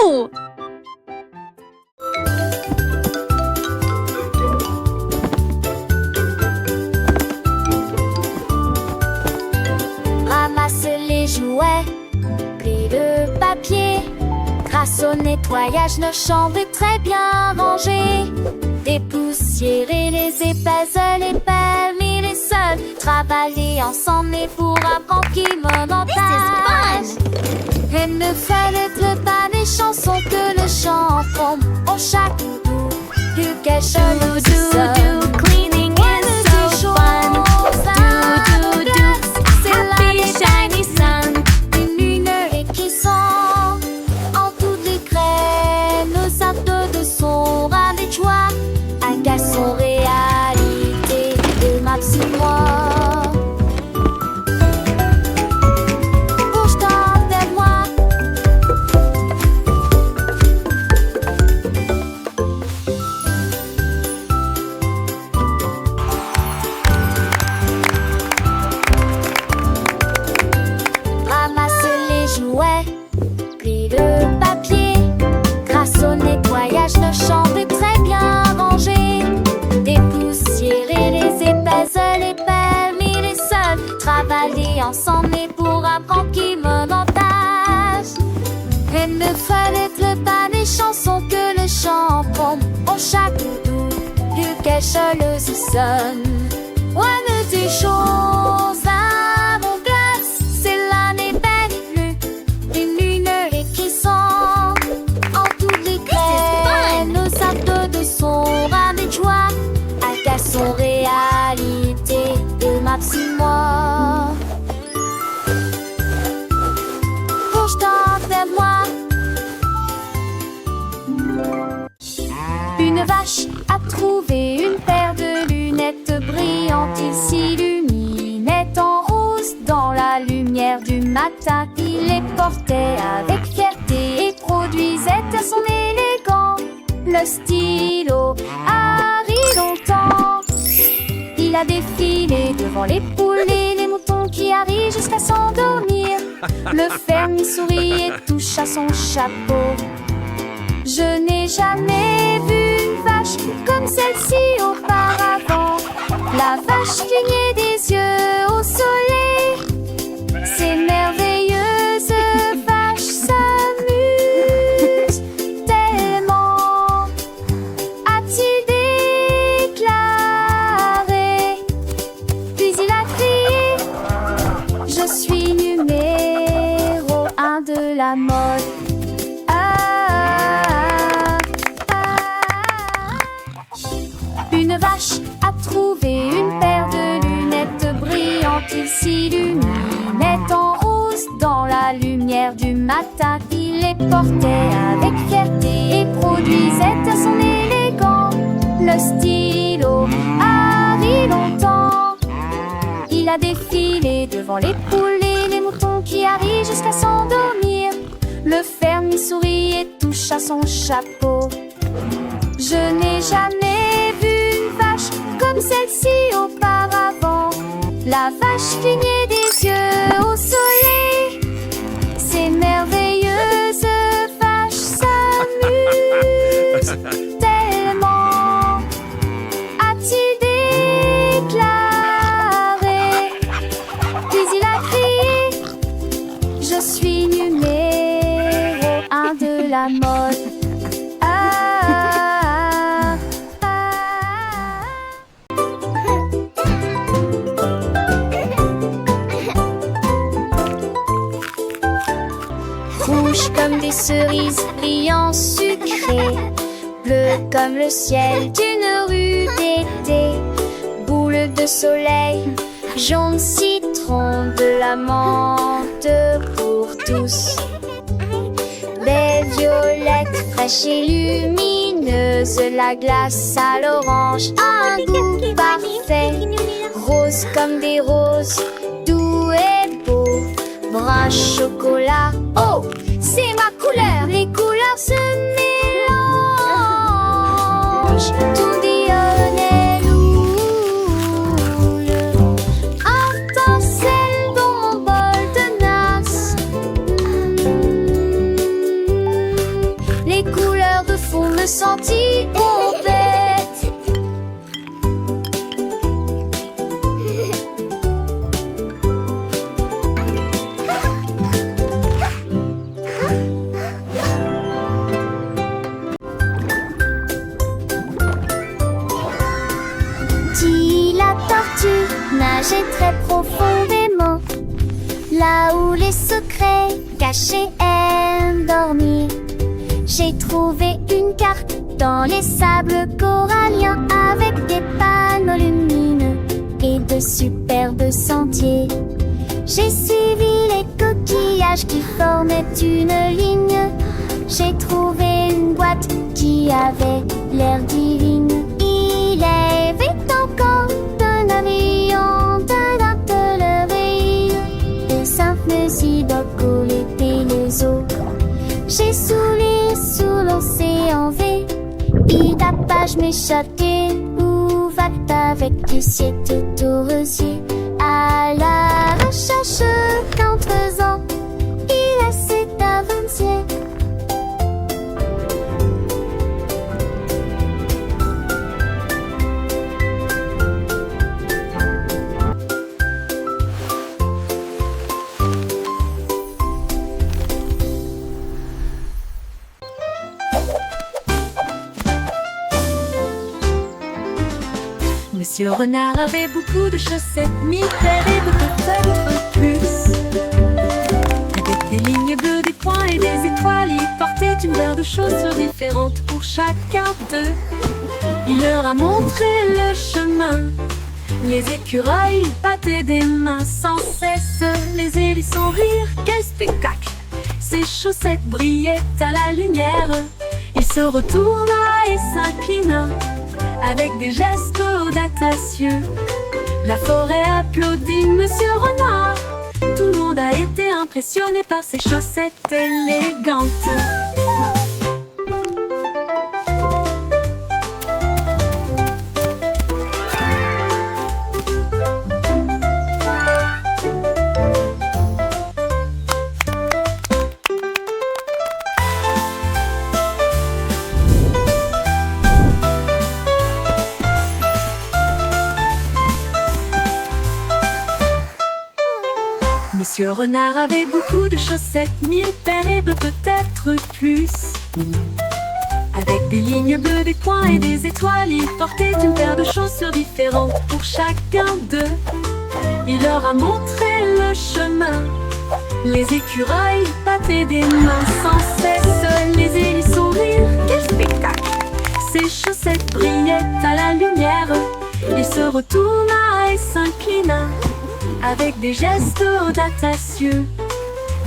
Wouhou! Ramasse les jouets, plie le papier. Grâce au nettoyage, nos chambres est très bien rangées. Dépoussiérer les épaisseurs, les permis, les sols. Travailler ensemble et pour apprendre qui monotage. Et ne fallait pas des chansons que le chanteront au chaque doudou. Du quelque chose de cleaning is so fun. Do, do, do, c'est happy shiny sun. Une lumière qui sent en toutes les graines. Nos actes sont ravis de joie. Un garçon réalité de ma petite moi. Ensemble et pour apprendre qui monotage. Et ne fallait pas des chansons que le chanteront au chaque doudou. Du quelque chose sonne. One des choses à mon glace, c'est l'année belle plus. Une lumière qui sent en toutes les graines. Nos actes de son ravis de joie. Un garçon réalité de ma petite moi. Une vache a trouvé une paire de lunettes brillantes. Il s'illuminait en rose dans la lumière du matin. Il les portait avec fierté et produisait à son élégant le stylo Harry longtemps. Il a défilé devant les poules et les moutons qui arrivent jusqu'à s'endormir. Le fermier sourit et touche à son chapeau. Je n'ai jamais vu une vache comme celle-ci auparavant. La vache clignait des yeux au soleil. Ces merveilleuses vaches s'amusent tellement, a-t-il déclaré. Puis il a crié: je suis numéro 1 de la mode. Une vache a trouvé une paire de lunettes brillantes. Il s'illuminait en rose dans la lumière du matin. Il les portait avec fierté et produisait à son élégant le stylo Harry longtemps. Il a défilé devant les poules et les moutons qui arrivent jusqu'à s'endormir. Le fermier sourit et touche à son chapeau. Je n'ai jamais vu une vache comme celle-ci auparavant. La vache clignait des yeux au soleil. Ces merveilleuses vaches s'amusent tellement, a-t-il déclaré. Puis il a crié: je suis numéro 1 de la mode. Comme des cerises brillant sucrées, bleu comme le ciel d'une rue d'été, boule de soleil, jaune citron, de la menthe pour tous. Belle violette fraîche et lumineuse, la glace à l'orange a un goût parfait, rose comme des roses, doux et beau, brun chocolat. Oh! C'est ma couleur, les couleurs se mélangent. Tout dionne loule, étincelle dans mon bol de nasse. tous les secrets cachés aiment dormir. J'ai trouvé une carte dans les sables coralliens avec des panneaux lumineux et de superbes sentiers. J'ai suivi les coquillages qui formaient une ligne. J'ai trouvé une boîte qui avait l'air divine. Il y avait encore un avion, d'un televeille, de simples idoles et les eaux. J'ai soulé sous l'océan V, et tapage m'échappait, où va-t avec du ciel tout aux rosiers. À la recherche qu'en faisant, il a cet avant-hier. Monsieur Renard avait beaucoup de chaussettes, 1000 paires et peut-être plus. Avec des lignes bleues, des points et des étoiles, il portait une paire de chaussures différentes pour chacun d'eux. Il leur a montré le chemin. Les écureuils battaient des mains sans cesse. Les hérissons rirent, quel spectacle! Ses chaussettes brillaient à la lumière. Il se retourna et s'inclina avec des gestes audacieux. La forêt applaudit Monsieur Renard. Tout le monde a été impressionné par ses chaussettes élégantes. Monsieur Renard avait beaucoup de chaussettes, 1000 paires et peut-être plus. Avec des lignes bleues, des points et des étoiles, il portait une paire de chaussures différentes pour chacun d'eux. Il leur a montré le chemin. Les écureuils battaient des mains sans cesse. Les hérissons rirent, quel spectacle! Ses chaussettes brillaient à la lumière. Il se retourna et s'inclina avec des gestes audacieux.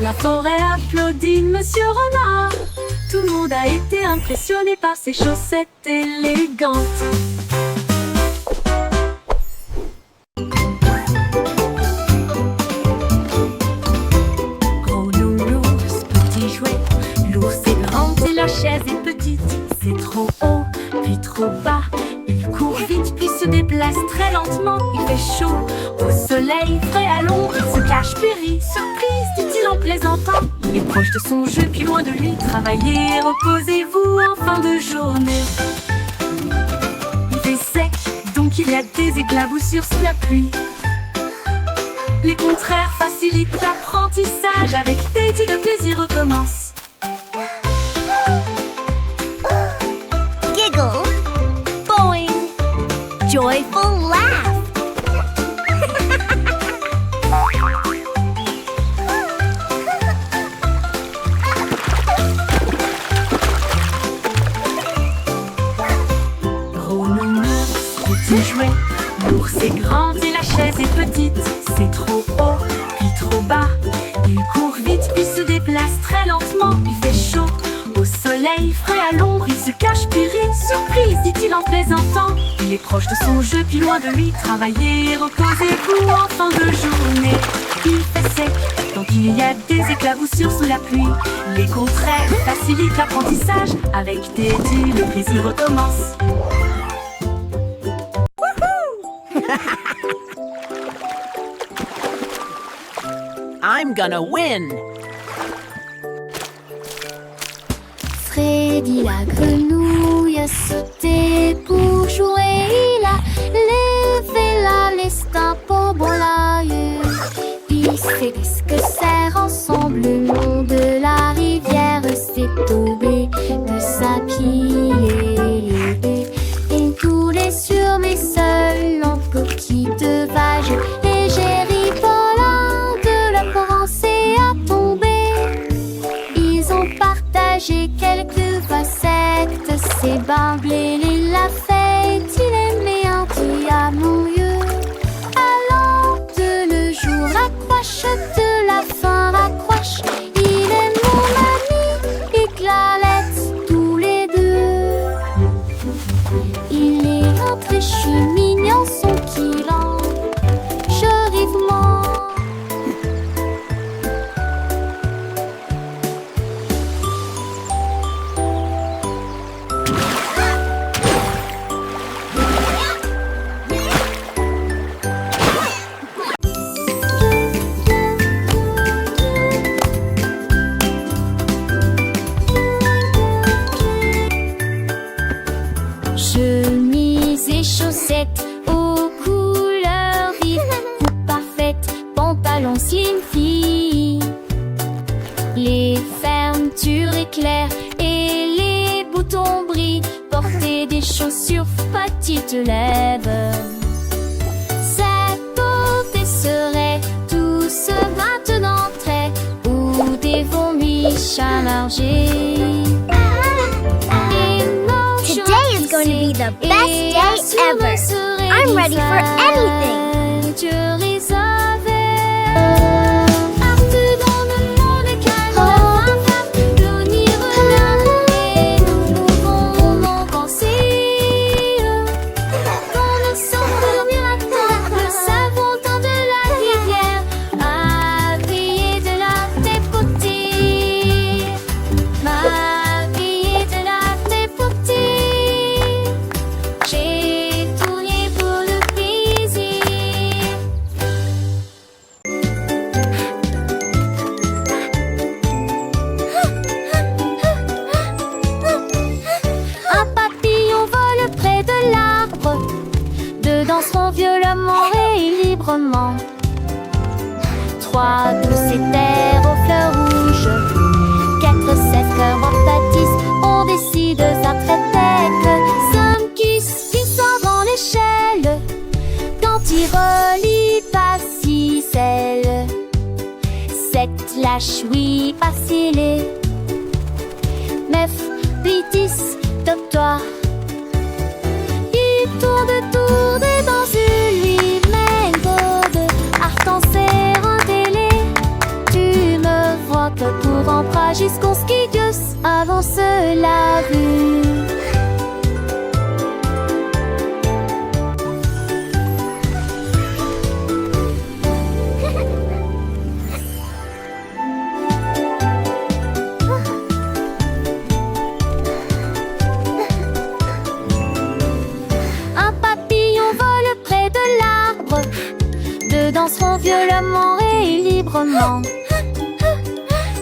La forêt applaudit Monsieur Renard. Tout le monde a été impressionné par ses chaussettes élégantes. Gros nounours, petit jouet, l'ours est grand et la chaise est petite. C'est trop haut, puis trop bas. Il court vite puis se déplace très lentement. Il fait chaud au soleil, frais à l'ombre. Il se cache péri, surprise, dit-il en plaisantant. Il est proche de son jeu puis loin de lui. Travaillez, reposez-vous en fin de journée. Il fait sec, donc il y a des éclaboussures sous la pluie. Les contraires facilitent l'apprentissage. Avec Teddy, le plaisir recommence. Giggle, boing, joyful laugh. Gros nounours, petit jouet, l'ours est grand et la chaise est petite. C'est trop haut, puis trop bas. Il court vite puis se déplace très lentement. Il fait chaud au soleil, frais à l'ombre. Il se cache puis rit, surprise, dit-il en plaisantant. Il est proche de son jeu puis loin de lui. Travaillez, reposez-vous en fin de journée. Il fait sec, donc il y a des éclaboussures sous la pluie. Les contraires facilitent l'apprentissage. Avec Teddy, le plaisir recommence. I'm gonna win! Freddy la grenouille a sauté pour jouer. Il a levé la liste pour bon l'aïeux. Il s'est dit que serre ensemble le long de la rivière. C'est tombé de sa pied. Et coulait sur mes seuls en petite vague. Légère volant de la Provence et ben blé, il l'a fait, il aimait un qui a mon lieu. Allant de le jour raccroche, de la fin raccroche. Il est mon ami et Clarette, tous les deux. Il est un très chou mignon, son kilan, vivement. Chemise et chaussettes aux couleurs vives, coupe parfaite, pantalon slim fit. Les fermetures éclairent et les boutons brillent. Porter des chaussures petites lèvres. Cette beauté serait tous maintenant très ou des vomis chargés. Today is going to be the best day ever. I'm ready for anything. Danseront violemment et librement. 3 douces éthers aux fleurs rouges, 4 cèdres en bâtisse, on décide d'un très tête. 5 qui dans l'échelle, quand il relie pas 6 ailes. 7 lâche oui pas scellé. 9 puis 10 doctoire. Il tourne dans une lui-même de art en serre en télé. Tu me vois que pour rentrer jusqu'au skidius avant cela vu. Danseront violemment et librement.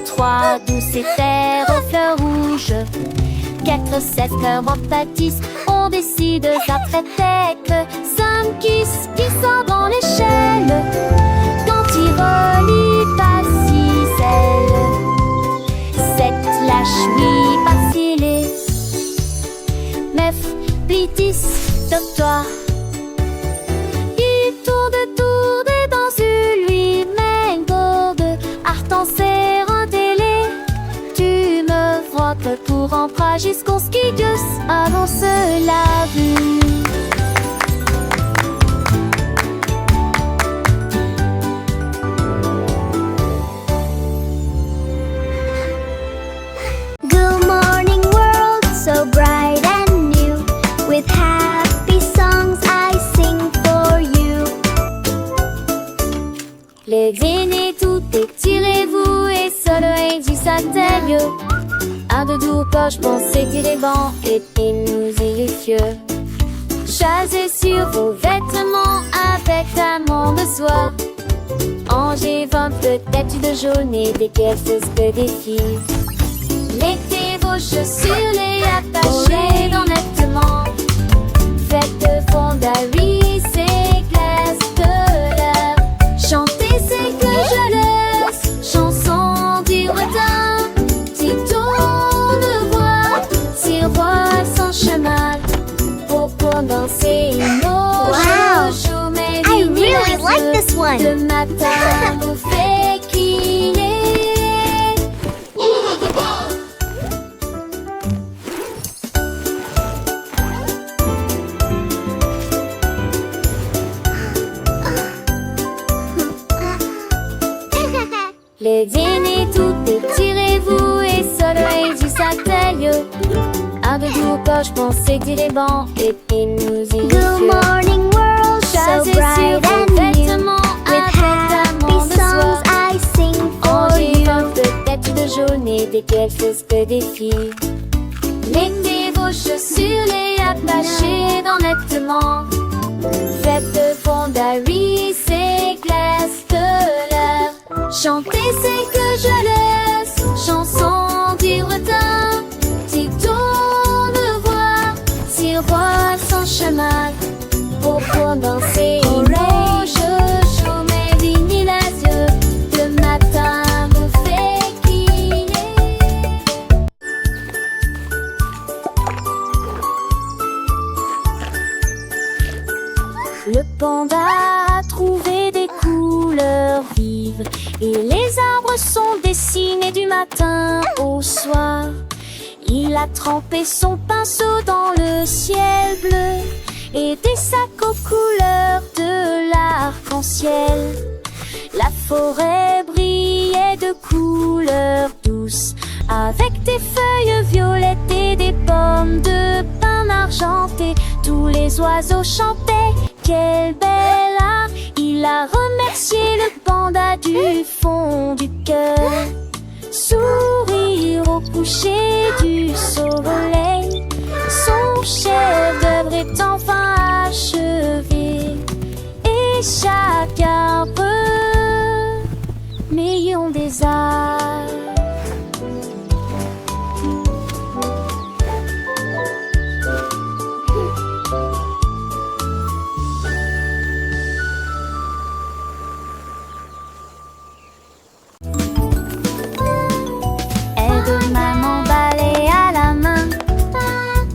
3 douces éthers aux fleurs rouges, 4 cèdres en bâtisse, on décide ça très tête. 5 qui sort dans l'échelle, quand il relie pas 6 ailes. 7 lâche oui pas scellé. 9 puis 10 doctoire. Pour rentrer jusqu'au skidius avant cela vu. Good morning world, so bright and new, with happy songs I sing for you. Les aînés tout étirez-vous et soleil du satellite. Un de doux poche pensez tirer banc et nous irrifieux. Chassez sur vos vêtements avec un monde de soie. Angers 20 peut-être de jaune et des quelques que des filles. Mettez vos chaussures, les attachez dans nettement. Faites de fondari, c'est glace de l'air. Chantez, c'est que je laisse. Chanson du retard. Chemin pour danser nos jours, mais I really like this one. Le matin vous fait qu'il est. et tout, étirez-vous et soleil du sacré. Avec vous, poche, pensez que les bancs et puis nous y Good morning world, so Chasez bright sur vos and new. vêtements With avec happy tellement de songs soie. I sing for Rangez you. votre tête de jaune et des quelques que des filles. Mettez vos chaussures et attachez dans nettement. Faites de fondari, c'est glace de l'air. Chantez, c'est que je laisse. Chanson du retard. Si tourne voir, si voit son chemin. Pour danser, rouge, chaud, mais vignes les yeux. Le matin vous fait crier. Le panda a trouvé des couleurs vives et les arbres sont dessinés du matin au soir. Il a trempé son pinceau dans le ciel bleu et des sacs aux couleurs de l'arc-en-ciel. La forêt brillait de couleurs douces avec des feuilles violettes et des pommes de pin argentées. Tous les oiseaux chantaient. Quel bel art! Il a remercié le panda du fond du cœur. Sourire au coucher du soleil. Son chef-d'œuvre est enfin achevé. Et chaque arbre, millions des arts. Aide-maman balai à la main.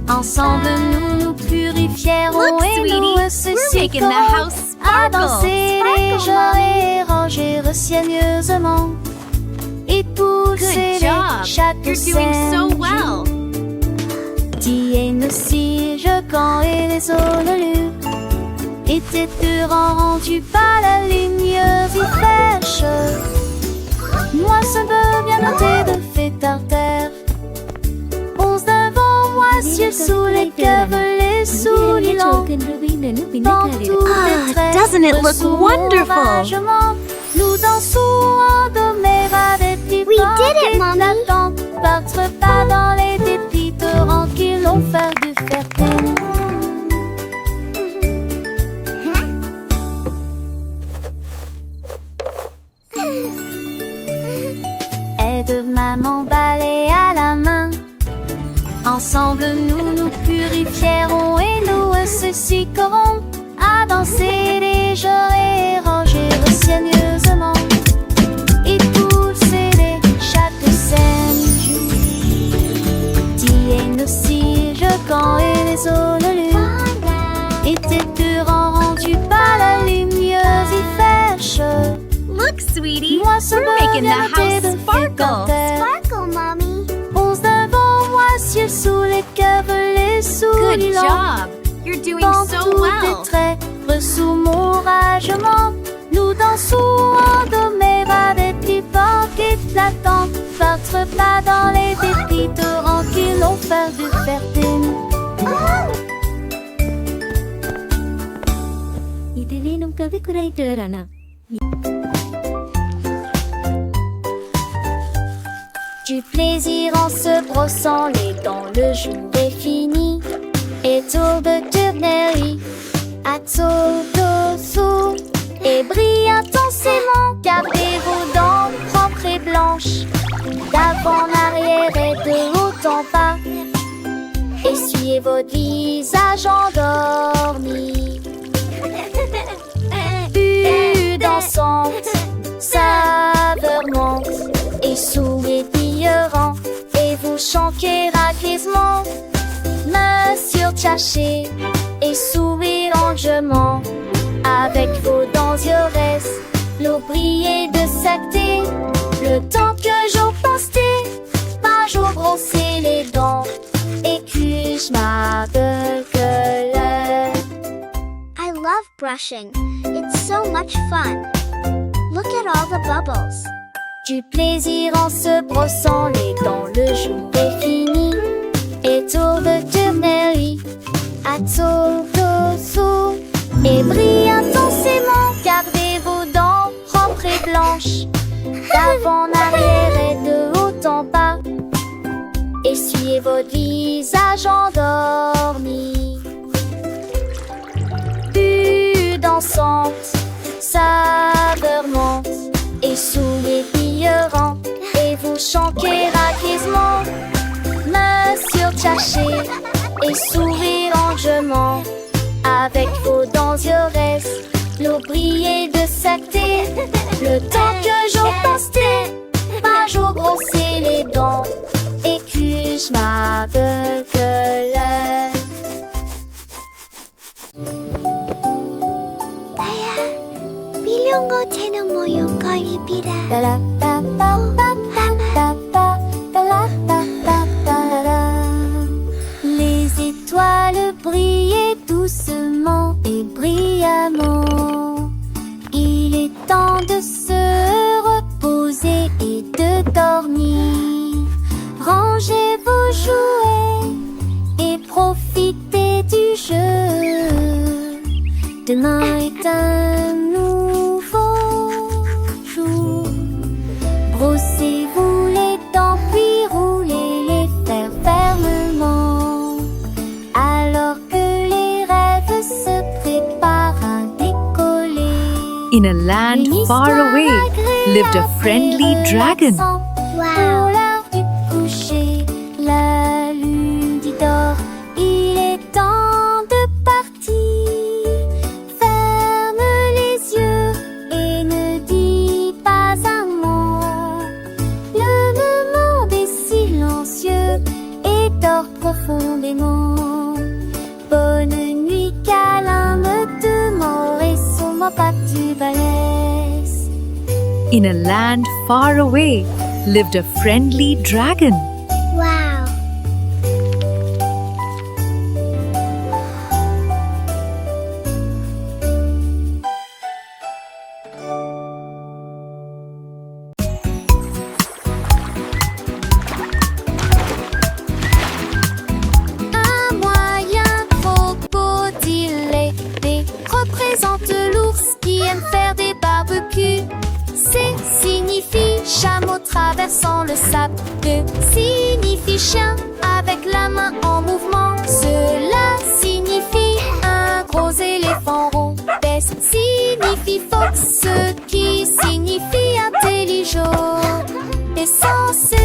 Ensemble nous nous purifierons Look, et sweetie, nous we're making the ressusciterons house à sparkle. danser les gens et ranger soigneusement. Et pousser Good job. chaque You're doing so scène. well. Tiens nos siges quand et les honnelus étaient rendus par la lumière si fraîche. Moi ça veut bien noter de fait par terre. Onze devant moi, ciel sous les cœurs, les souliers longs. Dans tous les traits, doesn't it look sous wonderful? l'oragement, nous dansons en doméra des petits We did it, Mommy. Battre pas dans les dépits torrents qui l'ont fait du fertile. Aide maman balai à la main. Ensemble nous nous purifierons et nous ressusciterons à danser les jours et ranger soigneusement. Et pousser chaque scène. Tiens nos siges quand et les honnelus étaient rendus par la lumière si fraîche. Look, sweetie, Moi ça we're veut making bien the noter house de fait par sparkle. terre. Sparkle, Mommy. Onze devant moi, ciel sous les cœurs, les souliers Good longs. job. You're doing Dans so tous well. les traits, sous mon ragement, nous dansons en doméra des petits vents éclatants. Battre pas dans les dépits torrents qui l'ont fait du fertile. Du plaisir en se brossant les dents, le jour est fini. Et tour de tournerie, à tour d'ossou. Et brille intensément, gardez vos dents propres et blanches. D'avant en arrière et de haut en bas. Essuyez votre visage endormi. Vue dansante, saveur monte. Et souriant, et vous chantez rapidement. Monsieur Tchaché, et sourire longuement. Avec vos dents yores, l'eau brillait de sacté. Le temps que j'en pastais, pas jour brosser les dents. Et que je m'appelle I love brushing. It's so much fun. Look at all the bubbles. du plaisir en se brossant les dents. Le jour est fini et tour de tournerie à tour et brille intensément. Gardez vos dents propres et blanches, d'avant en arrière et de haut en bas. Essuyez votre visage endormi. Bulle dansante, saveur monte et souliers brillants. Et vous chantez raquisement, main surcachée et sourire enjouement. Avec vos dents yeux l'eau brillait de saté. Le temps que j'en pastais, pas j'en brossais les dents. Et que je m'aveugle. 밀용어체는 모용거리비라. Les étoiles brillaient doucement et brillamment. Il est temps de se reposer et de dormir. Rangez vos jouets et profitez du jeu. Demain est un nouveau jour. Brossez-vous les dents puis roulez les fers fermement. Alors que les rêves se préparent à décoller. In a land Une far histoire away lived a friendly agréable et dragon. relaxante. Pour l'heure du coucher, la lune dit d'or. Il est temps de partir. Ferme les yeux et ne dis pas un mot. Le monde est silencieux et dort profondément. Bonne nuit, câlin, me demeure et sous ma patte du balèze. In a land far away lived a friendly dragon. Wow. Un moyen crocodile représente l'ours qui aime faire des barbecues. C signifie chameau traversant le sable. D signifie chien avec la main en mouvement. Cela signifie un gros éléphant rond. S signifie fox, ce qui signifie intelligent. Et censé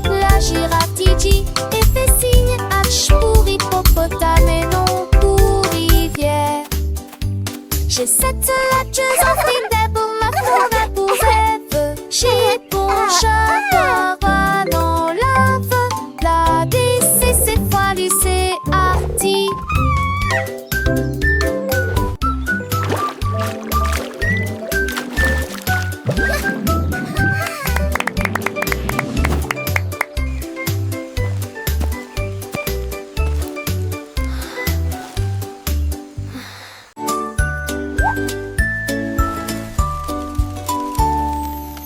la girafe dit et fait signe H pour hippopotame et non pour rivière. J'ai cette latcheuse en filet pour ma forêt pour rêve. J'ai bon chat dans lave. La DC c'est folie, c'est arty.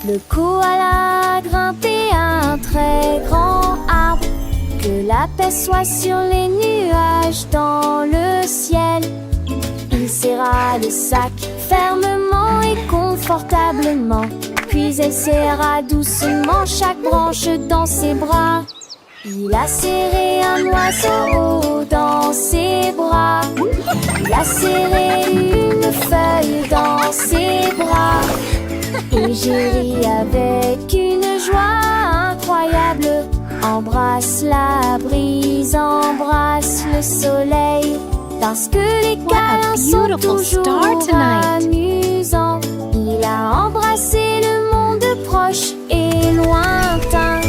Le koala grimpait à un très grand arbre. Que la paix soit sur les nuages dans le ciel. Il serra le sac fermement et confortablement. Puis elle serra doucement chaque branche dans ses bras. Il a serré un oiseau dans ses bras. Il a serré une feuille dans ses bras. Et j'ai ri avec une joie incroyable. Embrasse la brise, embrasse le soleil. Parce que les câlins sont beautiful toujours star tonight. amusants. Il a embrassé le monde proche et lointain.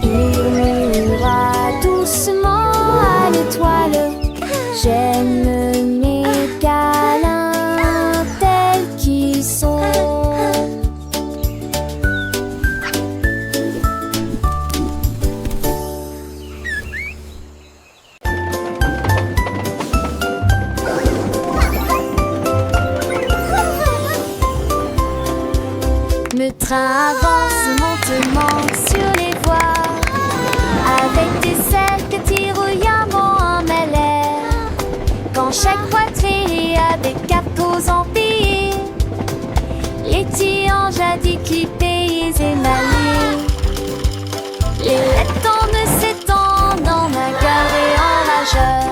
Il murmura doucement à l'étoile. J'aime mes câlins tels qu'ils sont. montement sur les voies, avec des ailes que tirouillamment en l'air. Quand chaque poitrine a des capos empilés, les tiens jadis clippés et émaillés. Les lettres me s'étendent en bagarre et en rageur.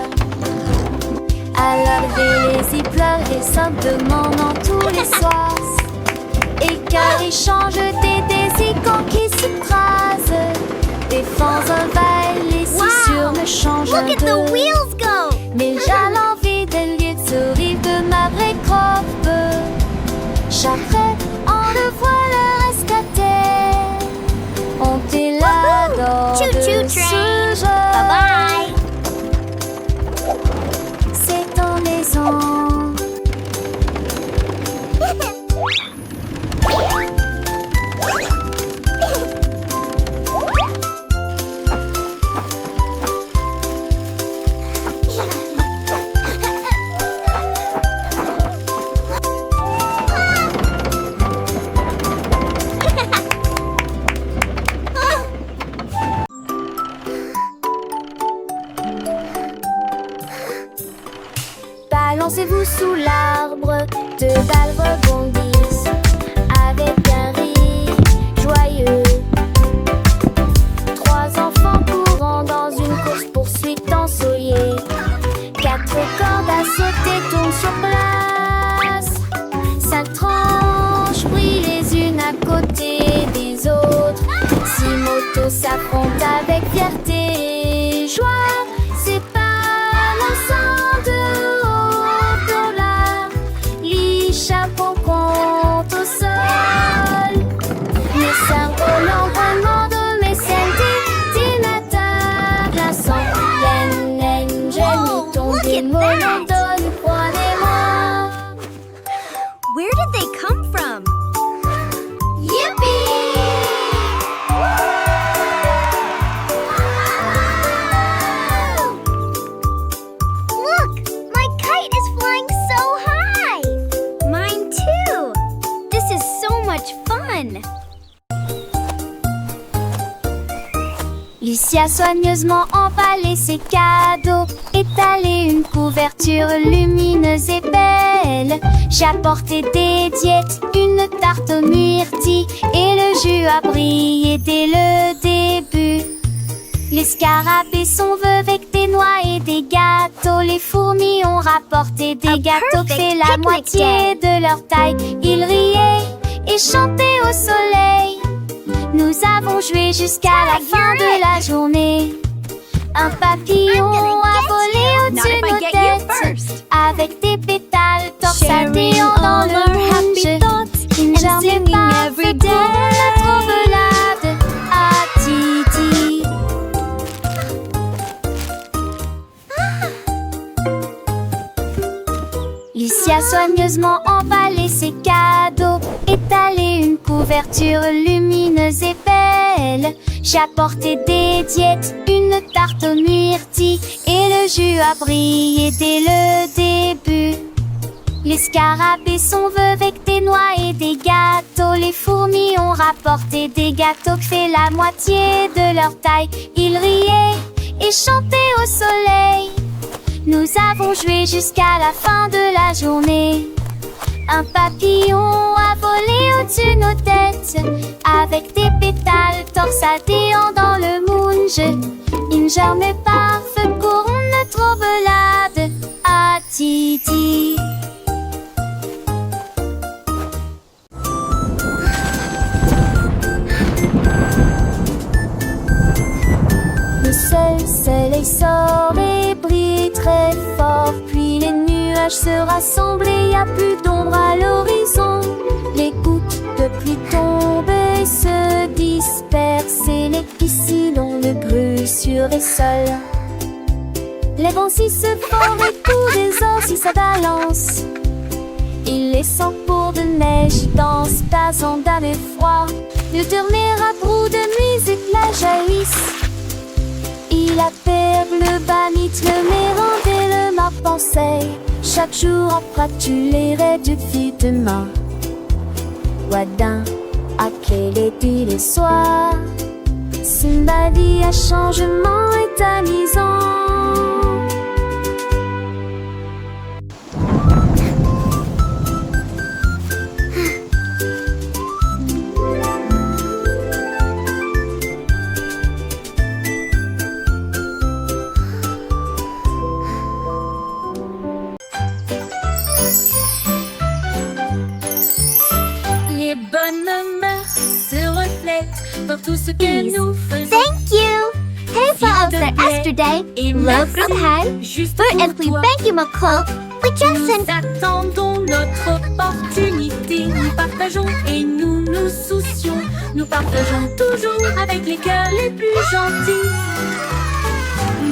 À laver les pleurs et simplement dans tous les soirs. Et car ils changent des désicants qui s'écrasent. Des fans envahissent, les scissures me changent Look at the de. wheels go! Mais j'ai l'envie de lieu de sourire de ma vraie croppe. J'apprête, on le voit le rescater. On t'est là dans Choo-choo de train. ce jeu. Bye-bye! C'est ton maison. Balancez-vous sous l'arbre, deux balles rebondissent avec un rire joyeux. Trois enfants courant dans une course-poursuite ensoleillée. Quatre cordes à sauter tournent sur place. Cinq tranches brillent les unes à côté des autres. Six motos s'affrontent avec fierté et joie. C'est pas l'ensemble de chapeau compte au sol. Mes cerveaux l'entraînement de mes scènes d'ordinateur. La centaine, j'ai mis ton démon dans le point des moi. Where did they come from? Yippee! Look! My kite is flying so high! Mine too! This is so much fun! Lucia soigneusement emballé ses cadeaux, étalé une couverture lumineuse et belle. J'ai apporté des diètes, une tarte aux myrtilles et le jus a brillé dès le début. Les scarabées sont vœux avec des noix et des gâteaux. Les fourmis ont rapporté des gâteaux qui fait la picnic moitié de leur taille. Ils riaient et chantaient au soleil. Nous avons joué jusqu'à la fin de la journée. Un papillon a volé Not au-dessus if de I nos get you têtes first. avec des pétales torsadés dans le rouge. Une germe parfaite de la trommelade à Titi. Lucia soigneusement emballé ses cadeaux, étalé une couverture lumineuse et belle. J'ai apporté des diètes, une tarte aux myrtilles et le jus a brillé dès le début. Les scarabées sont vœux avec des noix et des gâteaux. Les fourmis ont rapporté des gâteaux qui fait la moitié de leur taille. Ils riaient et chantaient au soleil. Nous avons joué jusqu'à la fin de la journée. Un papillon a volé au-dessus de nos têtes avec des pétales torsadés dans le moonge. Une germe parfaite couronne notre trommelade à Titi. Le soleil sort et brille très fort. Puis les nuages se rassemblent et y a plus d'ombre à l'horizon. Les gouttes de pluie tombent et se dispersent et les piscines ont le bruit sur les sols. Les vents si se forment et tous les os si ça balance. Il les sent pour de neige dansent, passant d'un effroi. Le dernier trou de musique la jaillisse. Il appelle le banit, le mérande et le ma pensée. Chaque jour en pratique, tu les rêves depuis demain. Wadin, à qui quel est tous les soirs. Simba dit un changement est amusant. Les bonnes mœurs se reflètent dans tout ce que nous faisons. Thank you! Hej för oss där yesterday. Et Love from här. juste För pour att vi toi. bägge må koll. Vi Nous just attendons notre opportunité. Nous partageons et nous nous soucions. Nous partageons toujours avec les cœurs les plus gentils.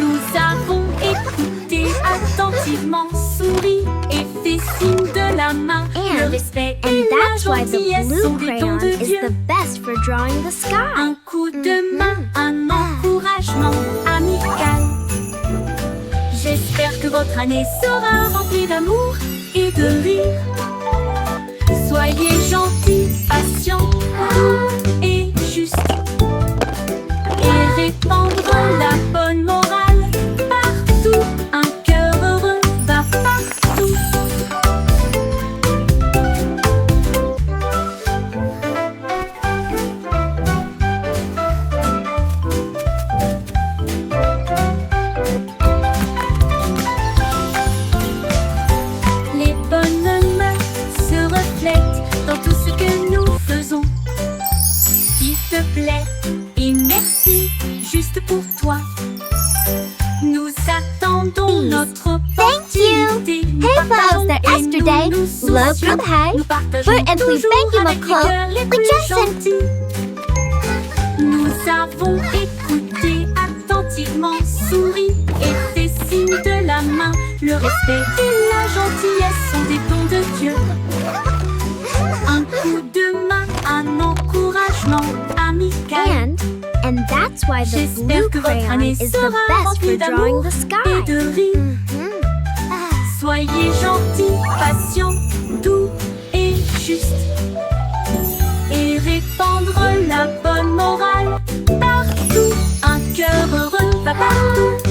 Nous avons écouté attentivement, souri et fait signe de la main. Le respect et la that's why the gentillesse blue sont des dons crayon de is Dieu. the best for drawing the sky. Un coup de main, un encouragement amical. J'espère que votre année sera remplie d'amour et de rire. Soyez gentils, patients, doux et justes. Et répandre la bonne morale partout. Un cœur heureux va partout. Les bonnes mœurs se reflètent dans tout ce que nous faisons. S'il te plaît et merci, juste pour toi. Nous attendons notre opportunité. Nous Hej för partageons oss där et yesterday. nous nous Love soucions. from här. Nous partageons För att vi toujours bägge må avec les koll. cœurs les Vi plus just gentils. Nous avons écouté attentivement, souri et fait signe de la main. Le respect et la gentillesse sont des dons de Dieu. Un coup de main, un encouragement amical. And that's why the J'espère blue que votre crayon année is the sera best for remplie drawing d'amour the et sky. de rire. Soyez gentils, patients, doux et justes. Et répandre la bonne morale partout. Un cœur heureux va partout.